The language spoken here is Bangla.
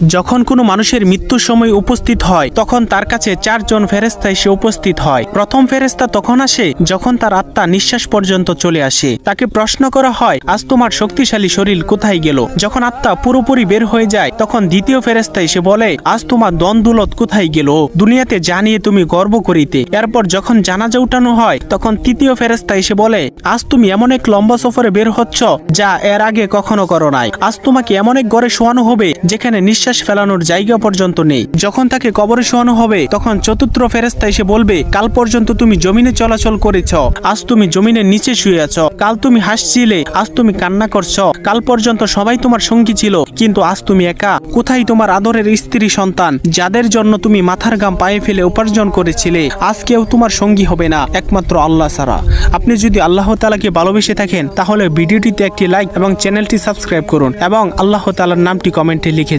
যখন কোনো মানুষের মৃত্যুর সময় উপস্থিত হয় তখন তার কাছে 4 জন ফেরেশতা এসে উপস্থিত হয়। প্রথম ফেরেশতা তখন আসে যখন তার আত্মা নিঃশ্বাস পর্যন্ত চলে আসে। তাকে প্রশ্ন করা হয়, আজ তোমার শক্তিশালী শরীর কোথায় গেল? যখন আত্মা পুরোপুরি বের হয়ে যায় তখন দ্বিতীয় ফেরেশতা এসে বলে, আজ তোমার দন-দৌলত কোথায় গেল? দুনিয়াতে জানিয়ে তুমি গর্ব করিতে। এরপর যখন জানাজা উঠানো হয় তখন তৃতীয় ফেরেশতা এসে বলে, আজ তুমি এমন এক লম্বা সফরে বের হচ্ছ যা এর আগে কখনো করো নাই। আজ তোমাকে এমন এক ঘরে শোয়ানো হবে যেখানে নিঃশ্বাস ফেলানোর জায়গা পর্যন্ত নেই। যখন তাকে কবরে শোয়ানো হবে তখন চতুর্থ ফেরেশতা এসে বলবে, কাল পর্যন্ত তুমি জমিনে চলাচল করেছ, আজ তুমি জমিনের নিচে শুয়ে আছো। কাল তুমি হাসছিলে, আজ তুমি কান্না করছো। কাল পর্যন্ত সবাই তোমার সঙ্গী ছিল, কিন্তু আজ তুমি একা। কোথায় তোমার আদরের স্ত্রী সন্তান যাদের জন্য তুমি মাথার ঘাম পায়ে ফেলে উপার্জন করেছিলে? আজ কেউ তোমার সঙ্গী হবে না একমাত্র আল্লাহ ছাড়া। আপনি যদি আল্লাহ তাআলাকে ভালোবেসে থাকেন তাহলে ভিডিওটিতে একটি লাইক এবং চ্যানেলটি সাবস্ক্রাইব করুন এবং আল্লাহ তাআলার নামটি কমেন্টে লিখে